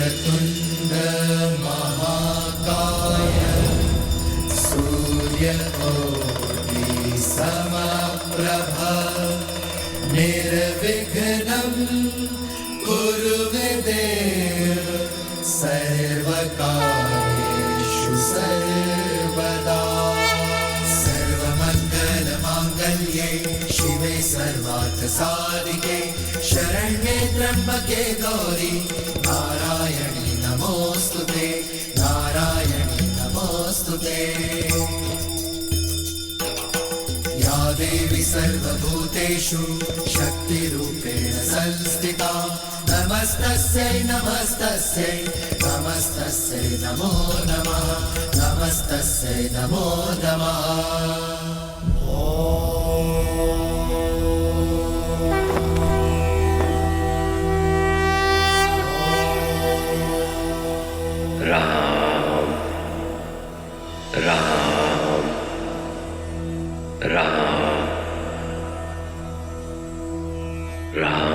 तुंड महाकाय सूर्यकोटि समप्रभ निर्विघ्नं कुरु मे देव सर्वकार्येषु सर्वदा। सर्वमङ्गलमाङ्गल्ये शिवे सर्वार्थसाधिके शरण्ये त्र्यम्बके गौरी नारायणी नमोस्तुते नारायणी नमोस्तुते। या देवी सर्वभूतेषु शक्तिरूपेण संस्थिता नमस्तस्यै नमस्तस्यै नमस्तस्यै नमो नमः नमस्तस्यै नमो नमः। राम राम राम राम।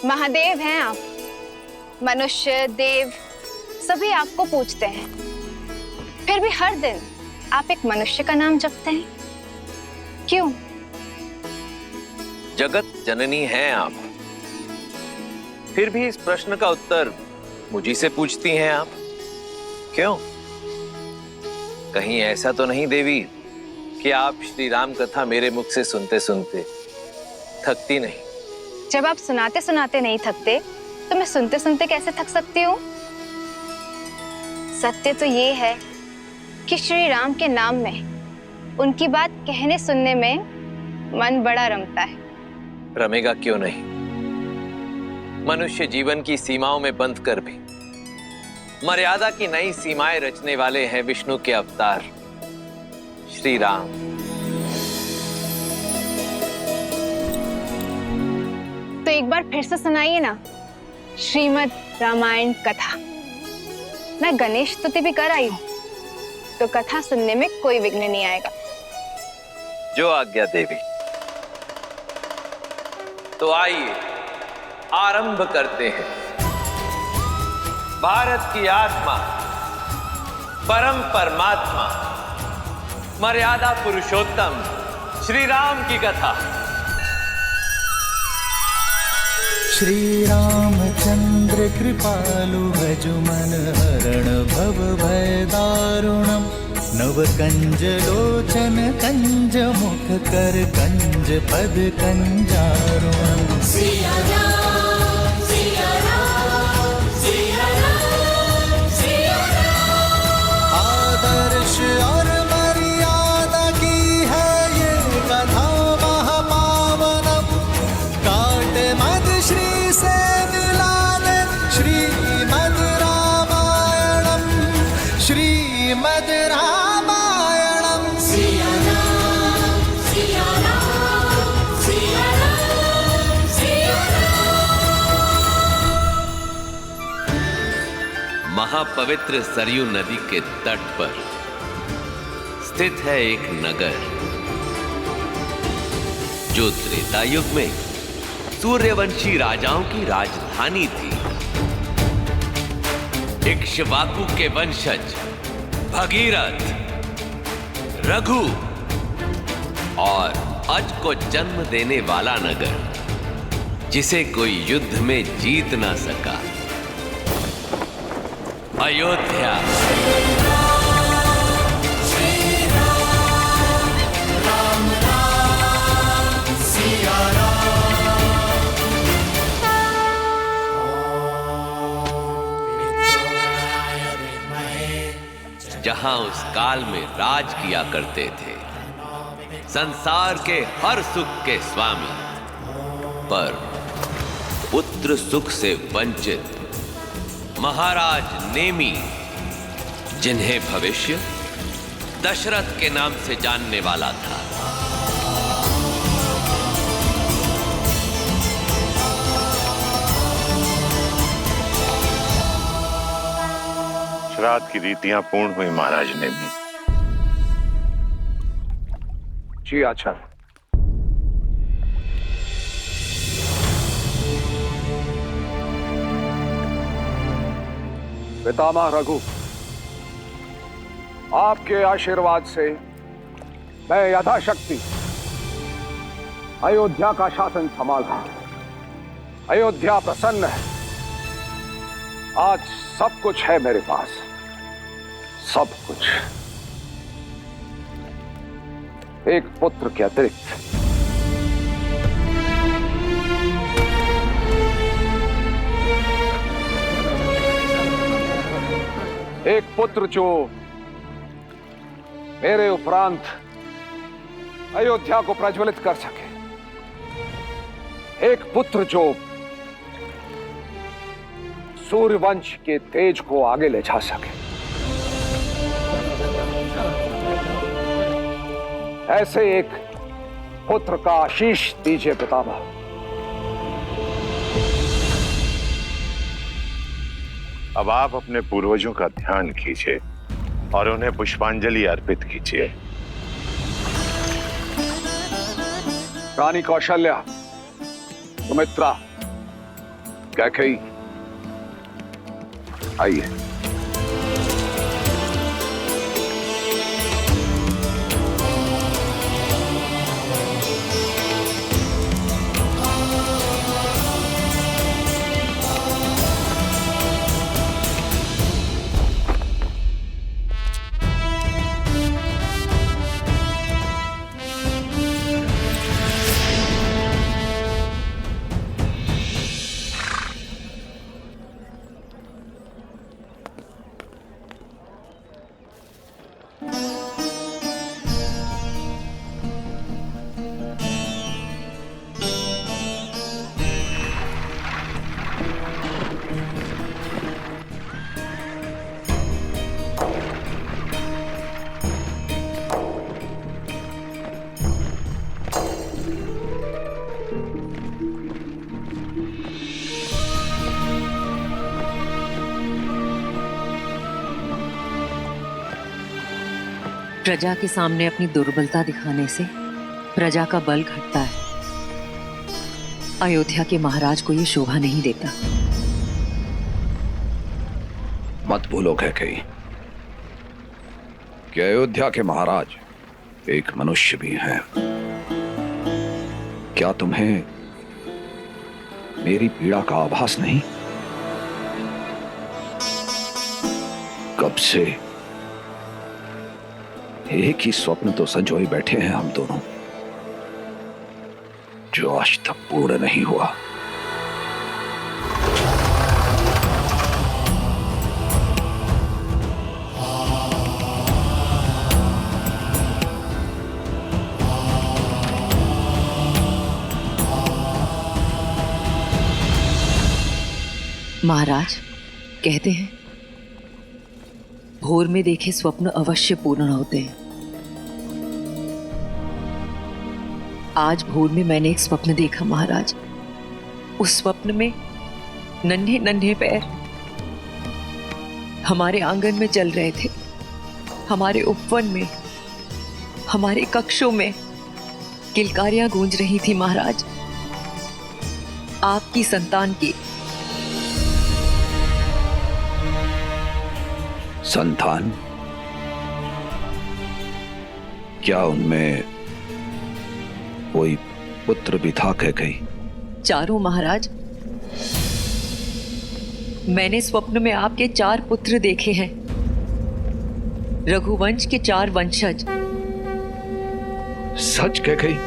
महादेव हैं आप। मनुष्य देव सभी आपको पूजते हैं, फिर भी हर दिन आप एक मनुष्य का नाम जपते हैं, क्यों? जगत जननी हैं आप, फिर भी इस प्रश्न का उत्तर मुझी से पूछती हैं आप, क्यों? कहीं ऐसा तो नहीं देवी कि आप श्री राम कथा मेरे मुख से सुनते सुनते थकती नहीं? जब आप सुनाते सुनाते नहीं थकते तो मैं सुनते सुनते कैसे थक सकती हूँ? सत्य तो ये है कि श्री राम के नाम में उनकी बात कहने सुनने में मन बड़ा रमता है। रमेगा क्यों नहीं? मनुष्य जीवन की सीमाओं में बंध कर भी मर्यादा की नई सीमाएं रचने वाले हैं विष्णु के अवतार श्री राम। तो एक बार फिर से सुनाइए ना श्रीमद् रामायण कथा। मैं गणेश स्तुति भी कर आई हूँ, तो कथा सुनने में कोई विघ्न नहीं आएगा। जो आज्ञा देवी। तो आइए आरंभ करते हैं। भारत की आत्मा परम परमात्मा मर्यादा पुरुषोत्तम श्री राम की कथा। श्री रामचंद्र कृपालु भजु मन हरण भव भय दारुणम नव कंज लोचन कंज मुख कर कंज पद कंजारुणम। सिया राम सिया राम सिया राम सिया राम। आदर्श और मर्यादा की है ये कथा महापावनम। काट मद श्री से मिला दे श्रीमद् रामायणम श्रीमद् रामायणम। सिया राम सिया राम सिया राम सिया राम। महापवित्र सरयू नदी के तट पर स्थित है एक नगर जो त्रेता युग में सूर्यवंशी राजाओं की राजधानी थी। इक्ष्वाकु के वंशज भगीरथ, रघु और अज को जन्म देने वाला नगर जिसे कोई युद्ध में जीत ना सका, अयोध्या। जहां उस काल में राज किया करते थे संसार के हर सुख के स्वामी, पर पुत्र सुख से वंचित महाराज नेमी, जिन्हें भविष्य दशरथ के नाम से जानने वाला था। श्राद्ध की रीतियां पूर्ण हुई महाराज ने भी। जी आचार्य। पितामह रघु, आपके आशीर्वाद से मैं यथाशक्ति अयोध्या का शासन संभाला। अयोध्या प्रसन्न है। आज सब कुछ है मेरे पास, सब कुछ, एक पुत्र के अतिरिक्त। एक पुत्र जो मेरे उपरांत अयोध्या को प्रज्वलित कर सके। एक पुत्र जो सूर्यवंश के तेज को आगे ले जा सके। ऐसे एक पुत्र का आशीष दीजिए पितामह। अब आप अपने पूर्वजों का ध्यान कीजिए और उन्हें पुष्पांजलि अर्पित कीजिए। रानी कौशल्या, सुमित्रा, कैकेयी, आइए। प्रजा के सामने अपनी दुर्बलता दिखाने से प्रजा का बल घटता है। अयोध्या के महाराज को ये शोभा नहीं देता। मत भूलो कैकेयी कि अयोध्या के महाराज एक मनुष्य भी हैं। क्या तुम्हें मेरी पीड़ा का आभास नहीं? कब से एक ही स्वप्न तो संजोए बैठे हैं हम दोनों, जो आज तक पूर्ण नहीं हुआ। महाराज कहते हैं भोर में देखे स्वप्न अवश्य पूर्ण होते हैं। आज भोर में मैंने एक स्वप्न देखा महाराज। उस स्वप्न में नन्हे नन्हे पैर हमारे आंगन में चल रहे थे। हमारे उपवन में, हमारे कक्षों में किलकारियां गूंज रही थी महाराज, आपकी संतान की। संतान? क्या उनमें कोई पुत्र भी था कैकेयी? चारों महाराज। मैंने स्वप्न में आपके 4 पुत्र देखे हैं, रघुवंश के 4 वंशज। सच कैकेयी?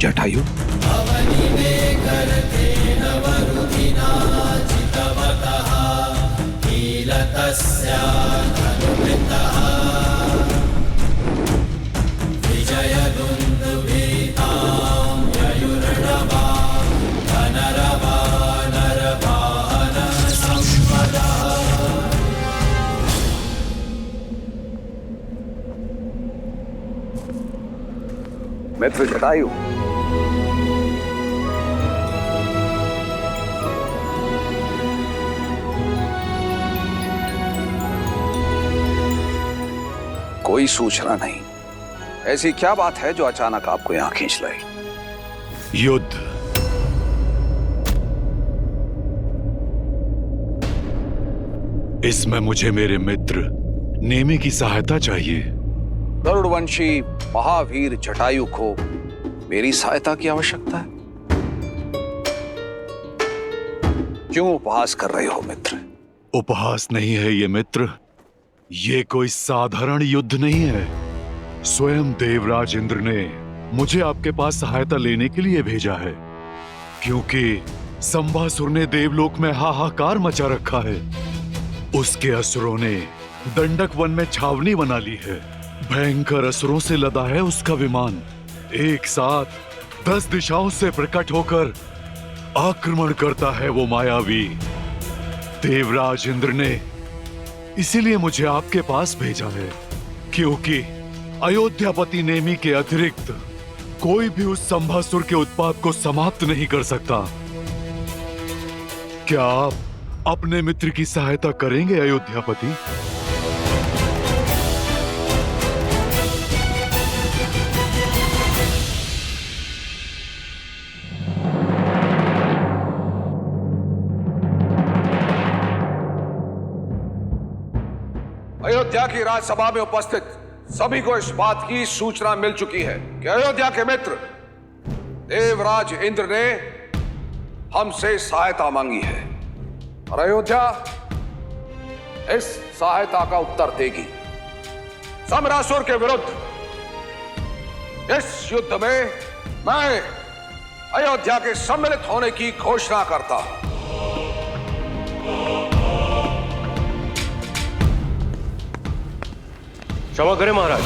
जटायु, मित्र जटायु, कोई सूचना नहीं। ऐसी क्या बात है जो अचानक आपको यहां खींच लाई? युद्ध। इसमें मुझे मेरे मित्र नेमी की सहायता चाहिए। गरुड़वंशी महावीर जटायु को मेरी सहायता की आवश्यकता है। क्यों उपहास कर रहे हो मित्र? उपहास नहीं है ये मित्र, ये कोई साधारण युद्ध नहीं है। स्वयं देवराज इंद्र ने मुझे आपके पास सहायता लेने के लिए भेजा है, क्योंकि संभासुर ने देवलोक में हाहाकार मचा रखा है। उसके असुरों ने दंडक वन में छावनी बना ली है। भयंकर असुरों से लदा है उसका विमान। एक साथ 10 दिशाओं से प्रकट होकर आक्रमण करता है वो मायावी। देवराज इंद्र ने इसीलिए मुझे आपके पास भेजा है, क्योंकि अयोध्यापति नेमी के अतिरिक्त कोई भी उस संभासुर के उत्पात को समाप्त नहीं कर सकता। क्या आप अपने मित्र की सहायता करेंगे अयोध्यापति? अयोध्या की राजसभा में उपस्थित सभी को इस बात की सूचना मिल चुकी है कि अयोध्या के मित्र देवराज इंद्र ने हमसे सहायता मांगी है और अयोध्या इस सहायता का उत्तर देगी। समरासुर के विरुद्ध इस युद्ध में मैं अयोध्या के सम्मिलित होने की घोषणा करता हूं। क्षमा करें महाराज।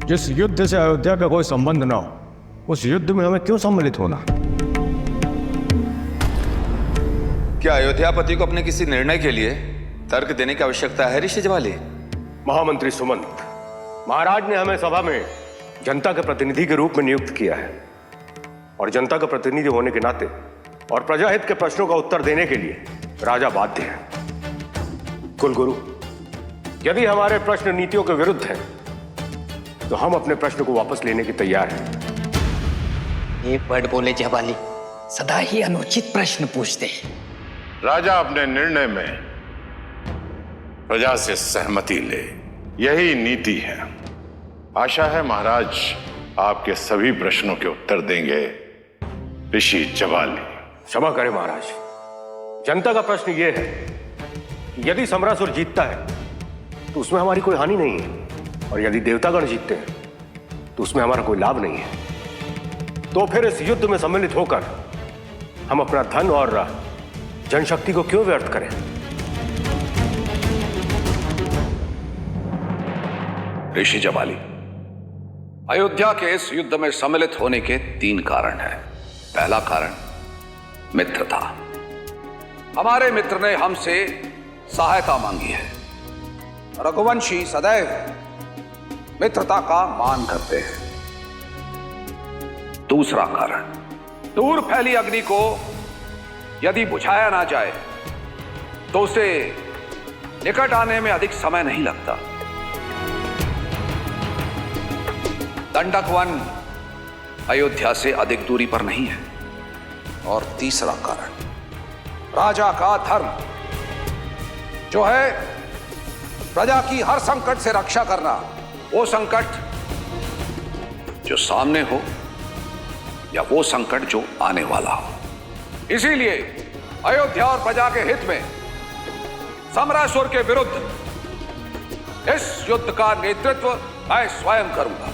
जिस युद्ध से अयोध्या का कोई संबंध ना हो, उस युद्ध में हमें क्यों सम्मिलित होना? क्या अयोध्यापति को अपने किसी निर्णय के लिए तर्क देने की आवश्यकता है ऋषि जवाली? महामंत्री सुमंत, महाराज ने हमें सभा में जनता के प्रतिनिधि के रूप में नियुक्त किया है और जनता का प्रतिनिधि होने के नाते और प्रजाहित के प्रश्नों का उत्तर देने के लिए राजा बाध्य है। कुलगुरु, यदि हमारे प्रश्न नीतियों के विरुद्ध हैं, तो हम अपने प्रश्न को वापस लेने की तैयार हैं। एक वर्ड बोले जवाली, सदा ही अनुचित प्रश्न पूछते हैं। राजा अपने निर्णय में प्रजा से सहमति ले, यही नीति है। आशा है महाराज आपके सभी प्रश्नों के उत्तर देंगे ऋषि जवाली। क्षमा करें महाराज, जनता का प्रश्न यह है कि यदि समरासुर जीतता है तो उसमें हमारी कोई हानि नहीं है, और यदि देवतागण जीतते हैं तो उसमें हमारा कोई लाभ नहीं है। तो फिर इस युद्ध में सम्मिलित होकर हम अपना धन और जनशक्ति को क्यों व्यर्थ करें? ऋषि जवाली, अयोध्या के इस युद्ध में सम्मिलित होने के 3 कारण हैं। पहला कारण मित्रता। हमारे मित्र ने हमसे सहायता मांगी है। रघुवंशी सदैव मित्रता का मान करते हैं। दूसरा कारण, दूर फैली अग्नि को यदि बुझाया ना जाए तो उसे निकट आने में अधिक समय नहीं लगता। दंडक वन अयोध्या से अधिक दूरी पर नहीं है। और तीसरा कारण, राजा का धर्म, जो है प्रजा की हर संकट से रक्षा करना, वो संकट जो सामने हो या वो संकट जो आने वाला हो। इसीलिए अयोध्या और प्रजा के हित में समरासुर के विरुद्ध इस युद्ध का नेतृत्व मैं स्वयं करूंगा।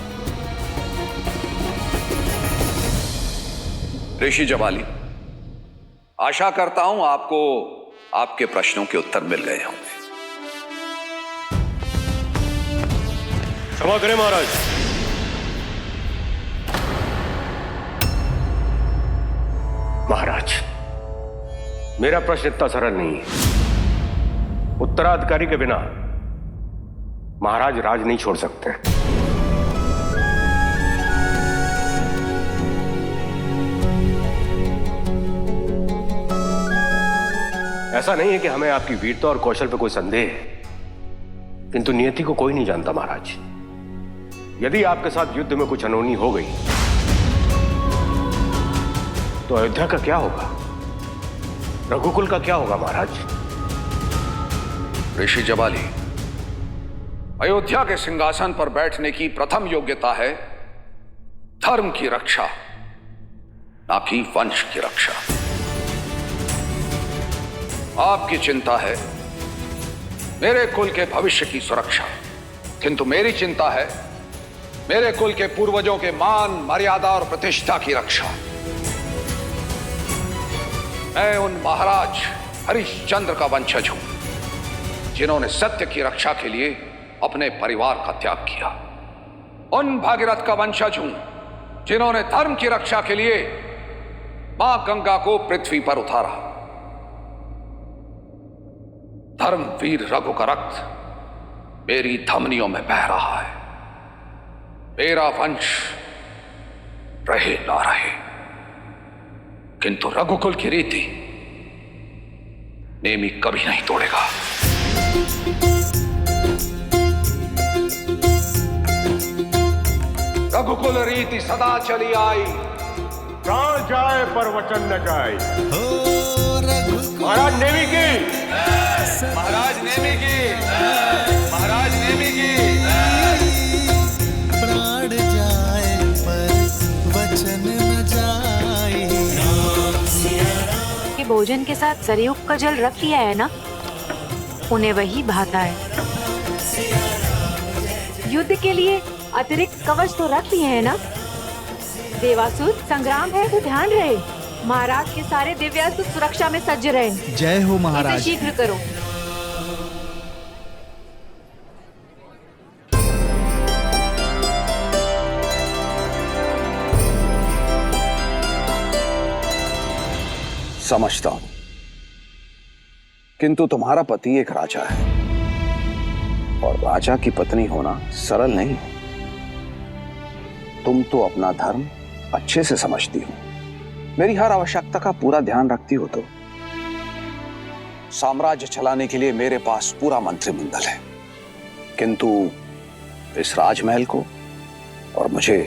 ऋषि जवाली, आशा करता हूं आपको आपके प्रश्नों के उत्तर मिल गए होंगे। क्षमा करें महाराज। महाराज, मेरा प्रश्न इतना सरल नहीं है। उत्तराधिकारी के बिना महाराज राज नहीं छोड़ सकते। ऐसा नहीं है कि हमें आपकी वीरता और कौशल पर कोई संदेह है, किंतु नियति को कोई नहीं जानता महाराज। यदि आपके साथ युद्ध में कुछ अनहोनी हो गई तो अयोध्या का क्या होगा, रघुकुल का क्या होगा महाराज? ऋषि जबाली, अयोध्या के सिंहासन पर बैठने की प्रथम योग्यता है धर्म की रक्षा, ना कि वंश की रक्षा। आपकी चिंता है मेरे कुल के भविष्य की सुरक्षा, किंतु मेरी चिंता है मेरे कुल के पूर्वजों के मान, मर्यादा और प्रतिष्ठा की रक्षा। मैं उन महाराज हरिश्चंद्र का वंशज हूं जिन्होंने सत्य की रक्षा के लिए अपने परिवार का त्याग किया। उन भागीरथ का वंशज हूं जिन्होंने धर्म की रक्षा के लिए मां गंगा को पृथ्वी पर उतारा। धर्मवीर रघु का रक्त मेरी धमनियों में बह रहा है। मेरा वंश रहे ना रहे, किंतु रघुकुल की रीति नेमी कभी नहीं तोड़ेगा। रघुकुल रीति सदा चली आई, प्राण जाए पर वचन न जाए। महाराज नेमी की, महाराज नेमी की, महाराज नेमी की। प्राण जाए पर वचन न जाए। कि भोजन के साथ सरयुग का जल रख लिया है ना, उन्हें वही भाता है। युद्ध के लिए अतिरिक्त कवच तो रख लिए हैं ना। देवासुर, संग्राम है तो ध्यान रहे। महाराज के सारे दिव्यास्त्र सुरक्षा में सज्ज रहे। जय हो महाराज। इसे शीघ्र करो। समझता हूं, किंतु तुम्हारा पति एक राजा है और राजा की पत्नी होना सरल नहीं है। तुम तो अपना धर्म अच्छे से समझती हो, मेरी हर आवश्यकता का पूरा ध्यान रखती हो। तो साम्राज्य चलाने के लिए मेरे पास पूरा मंत्रिमंडल है, किंतु इस राजमहल को और मुझे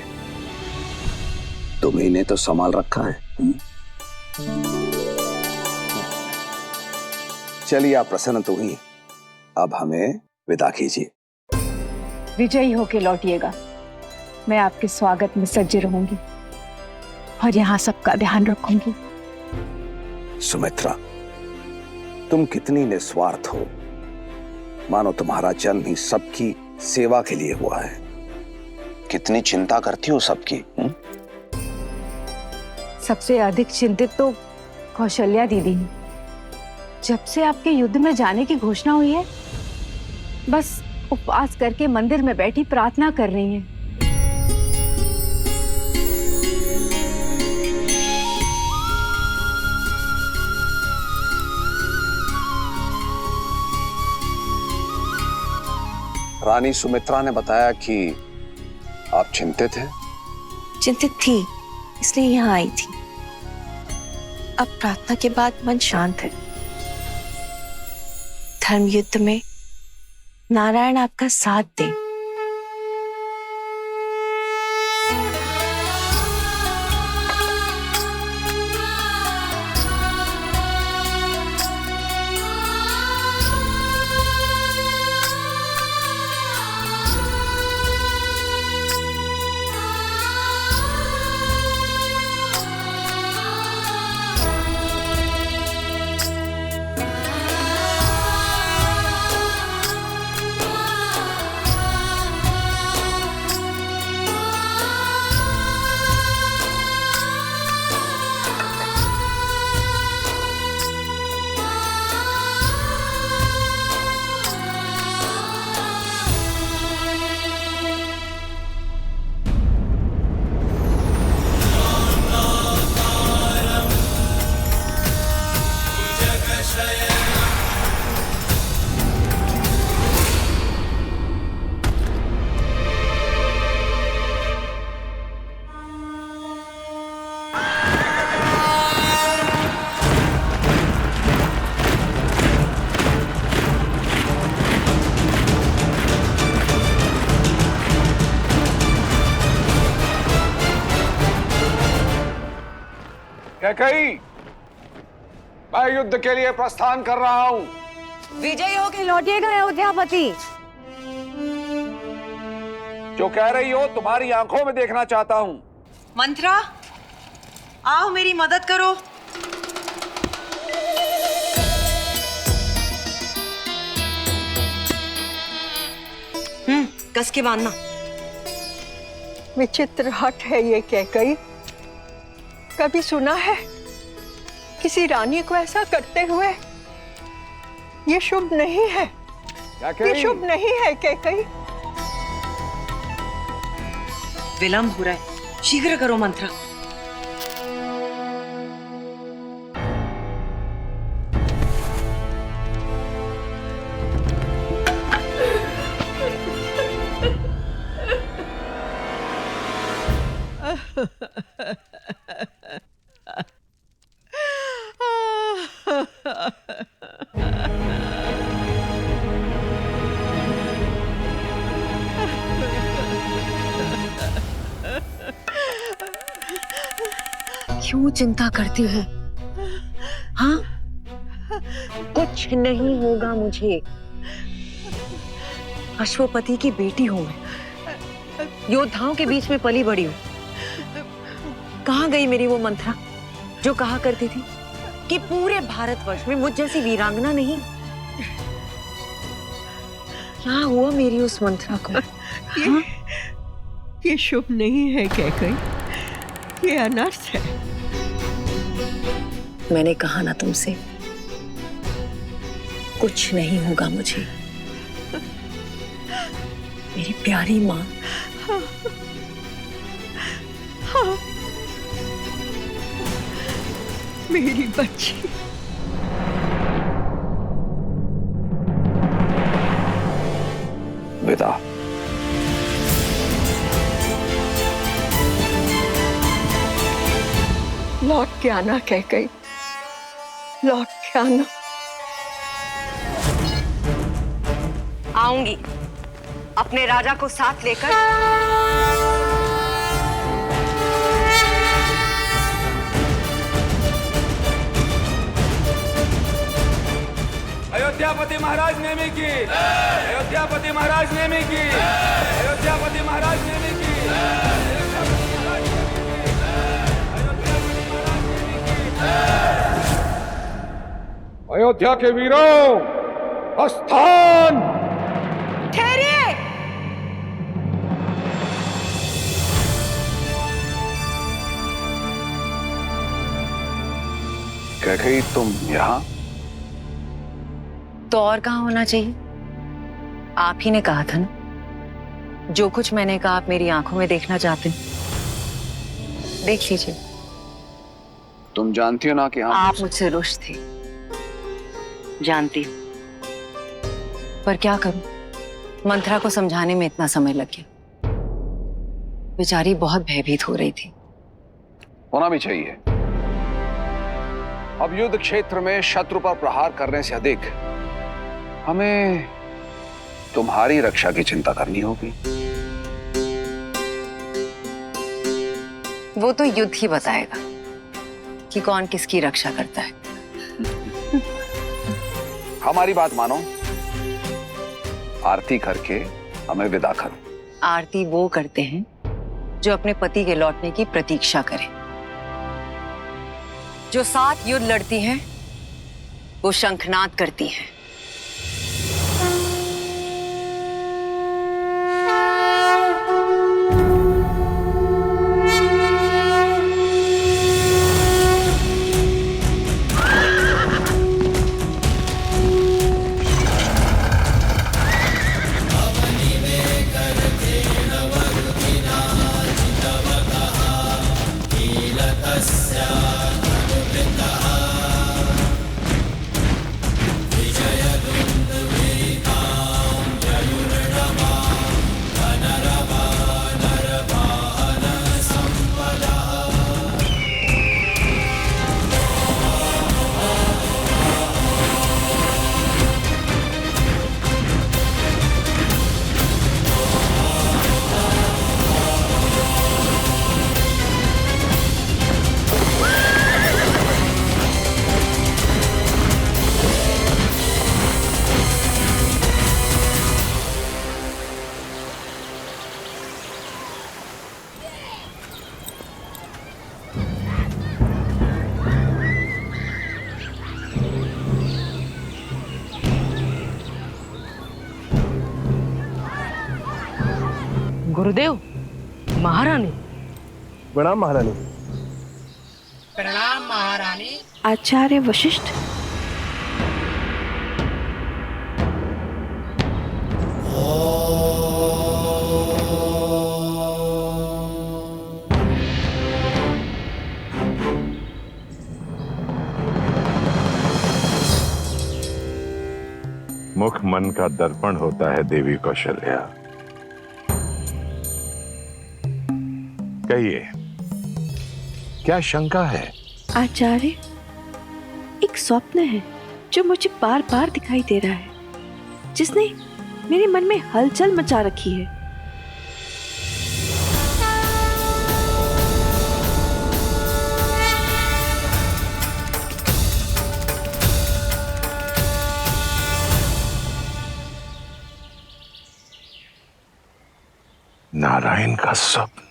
तुम्ही ने तो संभाल रखा है। चलिए, आप प्रसन्न तो हुई, अब हमें विदा कीजिए। विजयी होके लौटिएगा। मैं आपके स्वागत में सज्ज रहूंगी और यहाँ सबका ध्यान रखूंगी। सुमित्रा, तुम कितनी निस्वार्थ हो, मानो तुम्हारा जन्म ही सबकी सेवा के लिए हुआ है। कितनी चिंता करती हो सबकी। सबसे अधिक चिंतित तो कौशल्या दीदी हैं। जब से आपके युद्ध में जाने की घोषणा हुई है, बस उपवास करके मंदिर में बैठी प्रार्थना कर रही हैं। रानी सुमित्रा ने बताया कि आप चिंतित हैं। चिंतित थी, इसलिए यहाँ आई थी। अब प्रार्थना के बाद मन शांत है। धर्म युद्ध में नारायण आपका साथ दे। कैकई, मैं युद्ध के लिए प्रस्थान कर रहा हूं। विजयी होकर लौटिएगा अयोध्यापति। जो कह रही हो तुम्हारी आंखों में देखना चाहता हूं। मंत्रा, आओ मेरी मदद करो। कस के बांधना। विचित्र हट है ये कैकई। कभी सुना है किसी रानी को ऐसा करते हुए? ये शुभ नहीं है, ये शुभ नहीं है कैकई। विलंब हो रहा है, शीघ्र करो मंत्रा। क्यों चिंता करती हो? हाँ, कुछ नहीं होगा मुझे। अश्वपति की बेटी हूं मैं, योद्धाओं के बीच में पली बड़ी हूं। कहाँ गई मेरी वो मंत्रा जो कहा करती थी कि पूरे भारतवर्ष में मुझ जैसी वीरांगना नहीं? क्या हुआ मेरी उस मंत्रा को? ये शुभ नहीं है कैकई, ये अनर्थ है। मैंने कहा ना तुमसे, कुछ नहीं होगा मुझे। मेरी प्यारी माँ। हाँ, मेरी बच्ची। विदा। लौट के आना कैकई, लौट के आना। आऊंगी अपने राजा को साथ लेकर। अयोध्यापति महाराज नेमी की, अयोध्यापति महाराज नेमी की, अयोध्यापति महाराज नेमी की। अयोध्या के वीरों, प्रस्थान। ठहरिए। कैकई, तुम यहाँ? तो और कहाँ होना चाहिए? आप ही ने कहा था ना, जो कुछ मैंने कहा आप मेरी आंखों में देखना चाहते हैं। देख लीजिए। तुम जानती हो ना कि आप मुझसे रुष्ट थे, जानती हूँ, पर क्या करूं, मंत्रा को समझाने में इतना समय लग गया। बेचारी बहुत भयभीत हो रही थी। होना भी चाहिए। अब युद्ध क्षेत्र में शत्रु पर प्रहार करने से अधिक हमें तुम्हारी रक्षा की चिंता करनी होगी। वो तो युद्ध ही बताएगा कि कौन किसकी रक्षा करता है। हमारी बात मानो, आरती करके हमें विदा करो। आरती वो करते हैं जो अपने पति के लौटने की प्रतीक्षा करें। जो साथ युद्ध लड़ती हैं, वो शंखनाद करती हैं। गुरुदेव, महारानी। प्रणाम महारानी। प्रणाम महारानी। आचार्य वशिष्ठ। मुख मन का दर्पण होता है देवी कौशल्या। कहिए, क्या शंका है? आचार्य, एक स्वप्न है जो मुझे बार बार दिखाई दे रहा है, जिसने मेरे मन में हलचल मचा रखी है। नारायण का स्वप्न।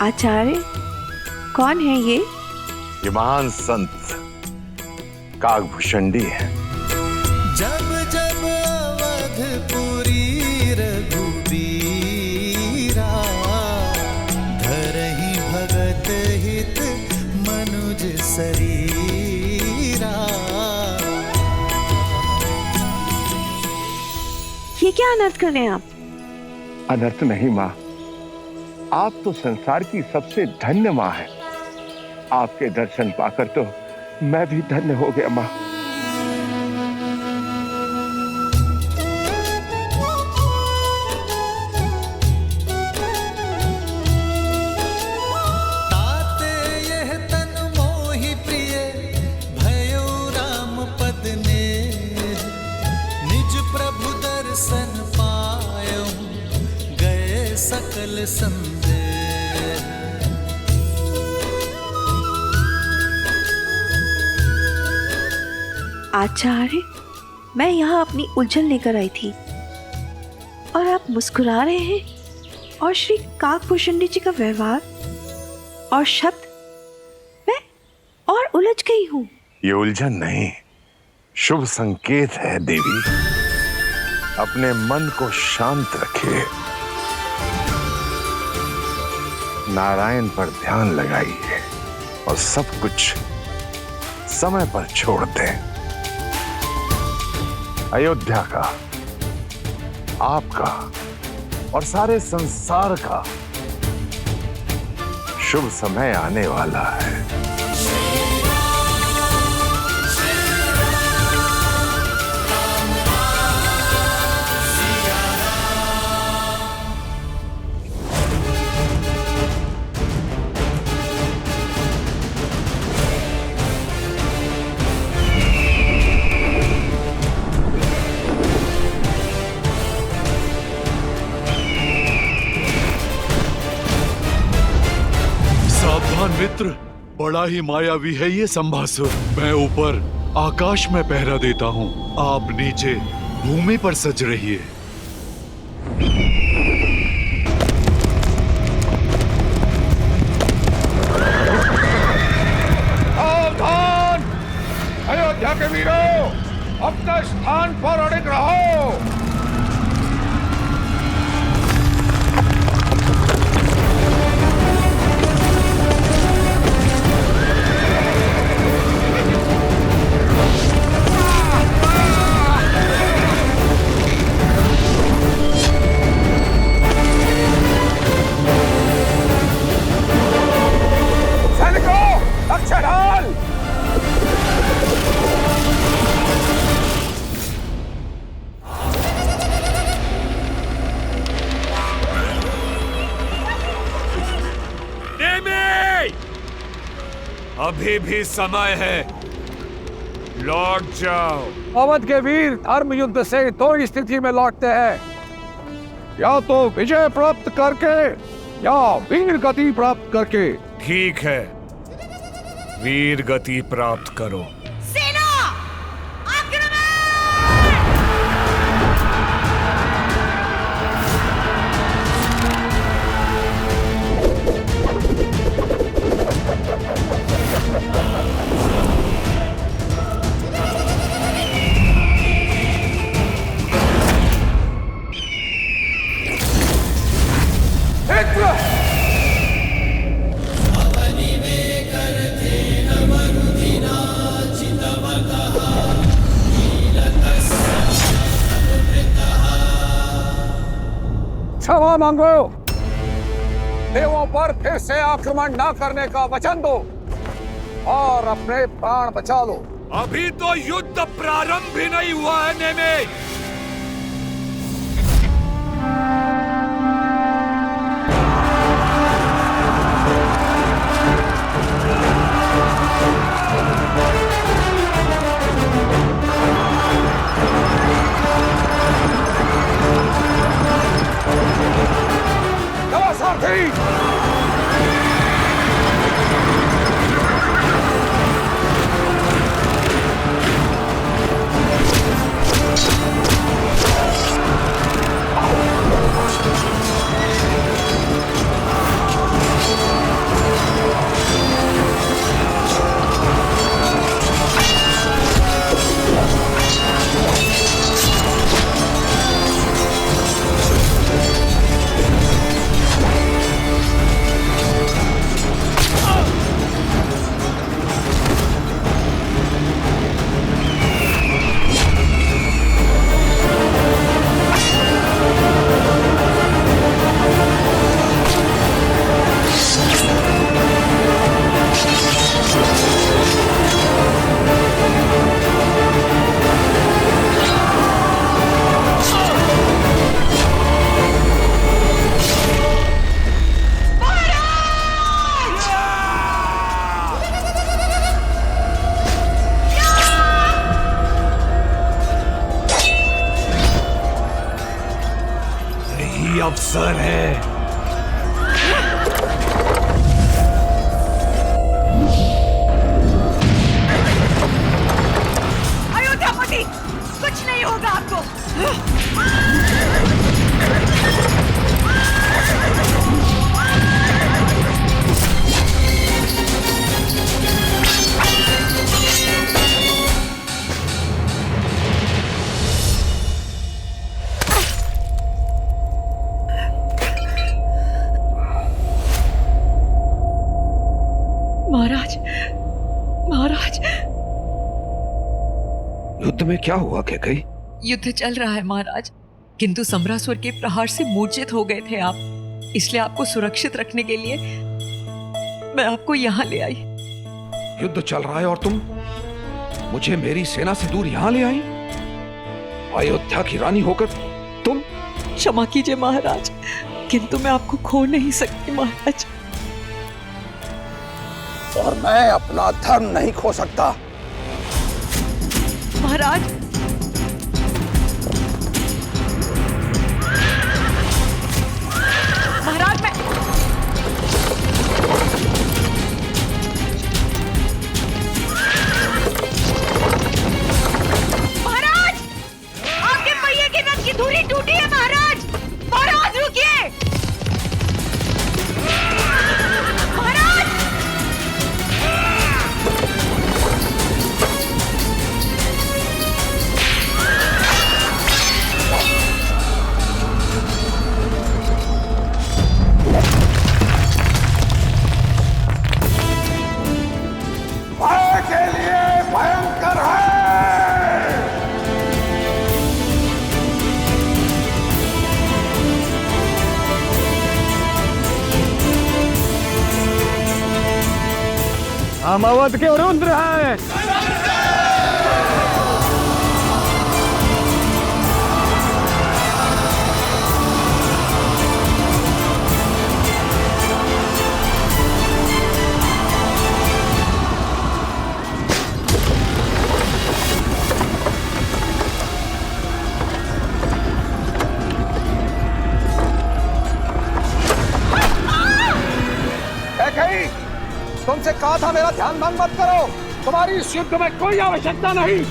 आचार्य, कौन है ये? ये महान संत काकभूषणी है। जब जब अवधपुरी रघुबीरा, धरहि भगत हित मनुज शरीरा। ये क्या अनर्थ कर रहे हैं आप? अनर्थ नहीं माँ, आप तो संसार की सबसे धन्य माँ है। आपके दर्शन पाकर तो मैं भी धन्य हो गया माँ। ताते यह तन मोहि प्रिय, भयो राम पद ने। निज प्रभु दर्शन पायो, गए सकल संदेह। आचार्य, मैं यहाँ अपनी उलझन लेकर आई थी और आप मुस्कुरा रहे हैं, और श्री काकभूषणी जी का व्यवहार और शब्द, मैं और उलझ गई हूँ। ये उलझन नहीं, शुभ संकेत है देवी। अपने मन को शांत रखिए, नारायण पर ध्यान लगाइए और सब कुछ समय पर छोड़ दें। अयोध्या का, आपका और सारे संसार का शुभ समय आने वाला है। मित्र, बड़ा ही मायावी है ये संभासुर। मैं ऊपर आकाश में पहरा देता हूँ, आप नीचे भूमि पर सज रहिए। सावधान! अयोध्या के वीरों, अपने स्थान पर अड़िग रहो। अभी भी समय है, लौट जाओ। अवध के वीर धर्म युद्ध से दो स्थिति में लौटते हैं, या तो विजय प्राप्त करके या वीर गति प्राप्त करके। ठीक है, वीर गति प्राप्त करो। सेना क्षमा मांगो, देवों पर फिर से आक्रमण न करने का वचन दो और अपने प्राण बचा लो। अभी तो युद्ध प्रारंभ भी नहीं हुआ है नेमे। अवसर है। अयोध्यापति, कुछ नहीं होगा आपको। महाराज, महाराज, युद्ध में क्या हुआ कैकई? युद्ध चल रहा है महाराज, किंतु सम्रासुर के प्रहार से मूर्छित हो गए थे आप, इसलिए आपको सुरक्षित रखने के लिए मैं आपको यहाँ ले आई। युद्ध चल रहा है और तुम मुझे मेरी सेना से दूर यहाँ ले आई? अयोध्या की रानी होकर तुम? क्षमा कीजिए महाराज, किंतु मैं आपको खो नहीं सकती महाराज। और मैं अपना धर्म नहीं खो सकता। महाराज, महाराज मैं महाराज, आपके पहिए की नस की धुरी टूटी है महाराज। महाराज रुकिए। हम अवध के रुद्र हैं। तुमसे कहा था मेरा ध्यान भंग मत करो। तुम्हारी इस युद्ध में कोई आवश्यकता नहीं।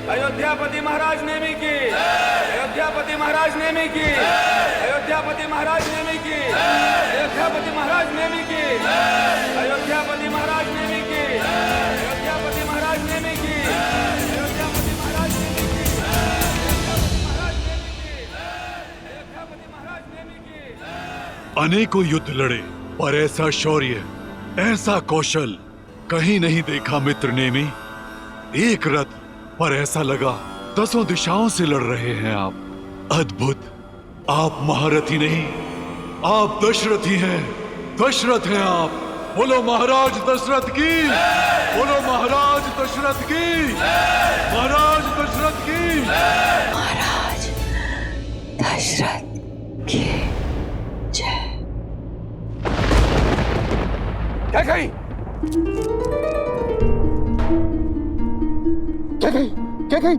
अयोध्यापति महाराज नेमी की, अयोध्यापति महाराज नेमी की, अयोध्यापति महाराज नेमी की, अयोध्यापति महाराज नेमी की, अयोध्यापति महाराज नेमी की, अयोध्यापति महाराज नेमी की, अयोध्यापति महाराज नेमी की, अयोध्यापति महाराज नेमी की। अनेकों युद्ध लड़े पर ऐसा शौर्य, ऐसा कौशल कहीं नहीं देखा मित्र नेमी। एक रथ पर ऐसा लगा 10 दिशाओं से लड़ रहे हैं आप। अद्भुत। आप महारथी नहीं, आप दशरथी हैं। दशरथ हैं आप। बोलो महाराज दशरथ की, बोलो महाराज दशरथ की, महाराज दशरथ की, महाराज दशरथ की जय। क्या गई? क्या गई? क्या गई?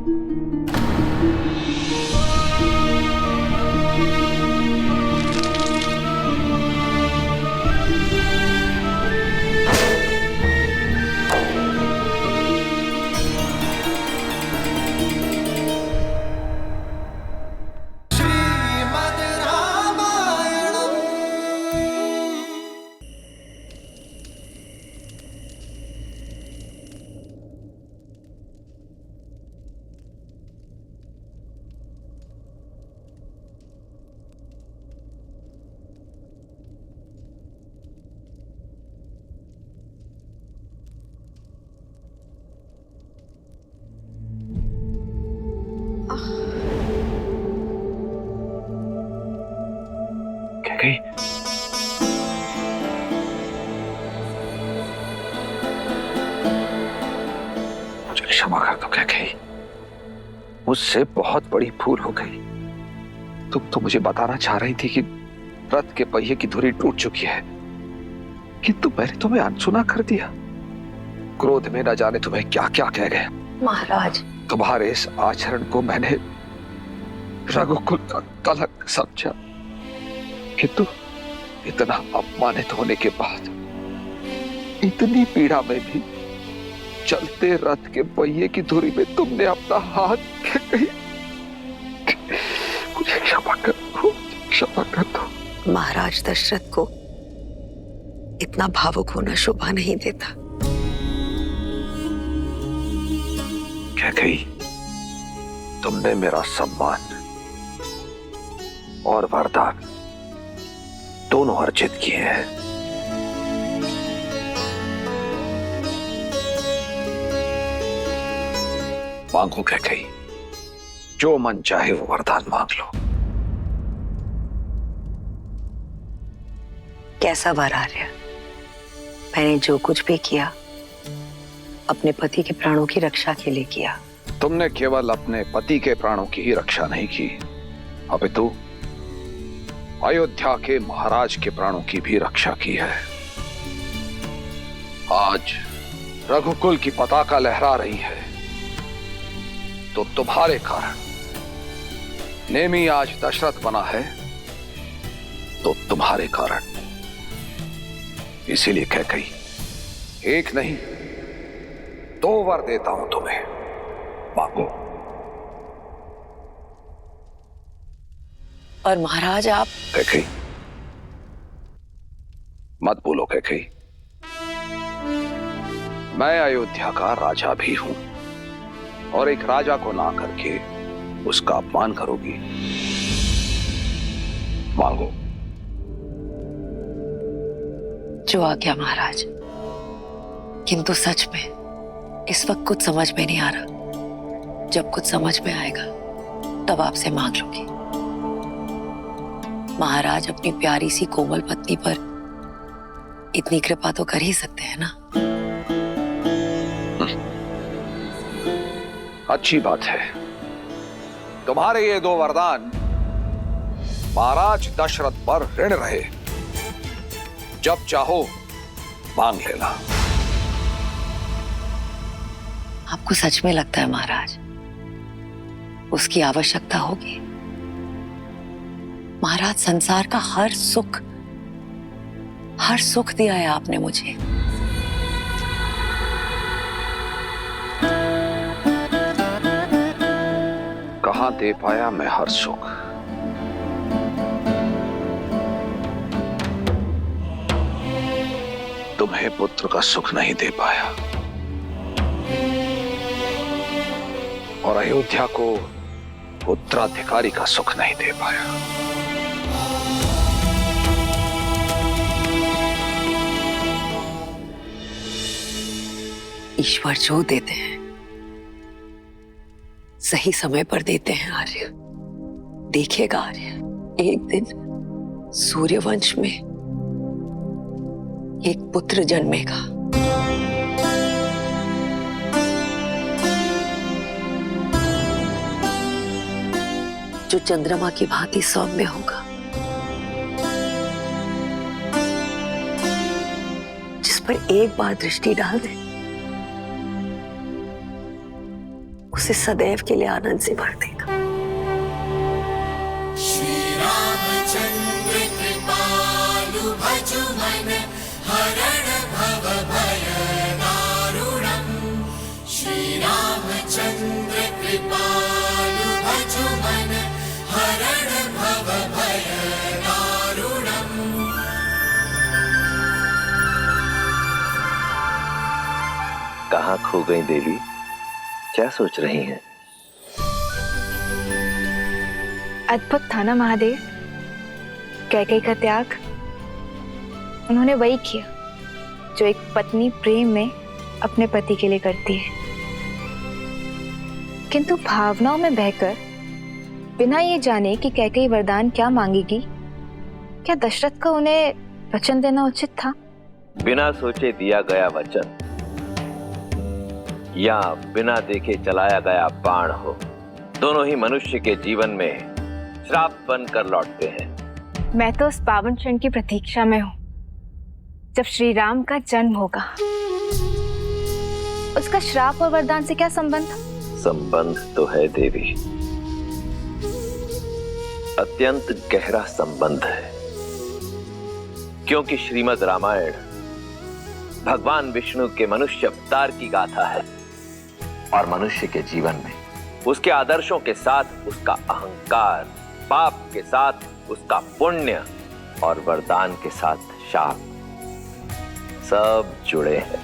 गई? मुझे क्षमा कर दो। क्या गई? मुझसे बहुत बड़ी भूल हो गई। तुम तो मुझे बताना चाह रही थी कि रथ के पहिए की धुरी टूट चुकी है, किंतु मैंने तुम्हें अनसुना कर दिया। क्रोध में न जाने तुम्हें क्या क्या कह गया। महाराज, तुम्हारे इस आचरण को मैंने रघुकुल का कलंक समझा, किंतु इतना अपमानित होने के बाद, इतनी पीड़ा में भी चलते रथ के पहिए की धुरी में तुमने अपना हाथ कहीं। मुझे क्षमा कर दो, क्षमा कर दो। महाराज दशरथ को इतना भावुक होना शोभा नहीं देता। कैकेयी, तुमने मेरा सम्मान और वरदान दोनों अर्जित किए हैं। मांगो कैकेयी, जो मन चाहे वो वरदान मांग लो। कैसा वर आर्य? मैंने जो कुछ भी किया अपने पति के प्राणों की रक्षा के लिए किया। तुमने केवल अपने पति के प्राणों की ही रक्षा नहीं की, अपितु अयोध्या के महाराज के प्राणों की भी रक्षा की है। आज रघुकुल की पताका लहरा रही है तो तुम्हारे कारण। नेमी आज दशरथ बना है तो तुम्हारे कारण। इसीलिए कैकेयी, एक नहीं 2 वर देता हूं तुम्हें, मांगो। और महाराज आप? कैकेयी, मत बोलो कैकेयी। मैं अयोध्या का राजा भी हूं और एक राजा को ना करके उसका अपमान करोगी। मांगो। जो आज्ञा महाराज। किंतु सच में इस वक्त कुछ समझ में नहीं आ रहा। जब कुछ समझ में आएगा तब आपसे मांग लूंगी। महाराज अपनी प्यारी सी कोमल पत्नी पर इतनी कृपा तो कर ही सकते हैं ना। अच्छी बात है। तुम्हारे ये 2 वरदान महाराज दशरथ पर ऋण रहे। जब चाहो मांग लेना। आपको सच में लगता है महाराज उसकी आवश्यकता होगी? महाराज, संसार का हर सुख दिया है आपने मुझे। कहां दे पाया मैं हर सुख? तुम्हें पुत्र का सुख नहीं दे पाया और अयोध्या को उत्तराधिकारी का सुख नहीं दे पाया। ईश्वर जो देते हैं सही समय पर देते हैं आर्य। देखिएगा आर्य, एक दिन सूर्यवंश में एक पुत्र जन्मेगा। जो चंद्रमा की भांति सौम्य होगा, जिस पर एक बार दृष्टि डाल दे उसे सदैव के लिए आनंद से भर देगा। श्री रामचंद्र कृपालु भजु मन हरण भव भय दारुणम्। श्री रामचंद्र कृपालु भजु मन हरण भव भय दारुणम्। कहाँ खो गई देवी? क्या सोच रही हैं? अद्भुत था ना महादेव, कैकेयी का त्याग। उन्होंने वही किया जो एक पत्नी प्रेम में अपने पति के लिए करती है, किंतु भावनाओं में बहकर बिना ये जाने कि कैकेयी वरदान क्या मांगेगी, क्या दशरथ का उन्हें वचन देना उचित था? बिना सोचे दिया गया वचन या बिना देखे चलाया गया बाण हो, दोनों ही मनुष्य के जीवन में श्राप बनकर लौटते हैं। मैं तो उस पावन क्षण की प्रतीक्षा में हूँ जब श्री राम का जन्म होगा। उसका श्राप और वरदान से क्या संबंध? संबंध तो है देवी, अत्यंत गहरा संबंध है, क्योंकि श्रीमद् रामायण भगवान विष्णु के मनुष्य अवतार की गाथा है और मनुष्य के जीवन में उसके आदर्शों के साथ उसका अहंकार, पाप के साथ उसका पुण्य और वरदान के साथ शाप सब जुड़े हैं।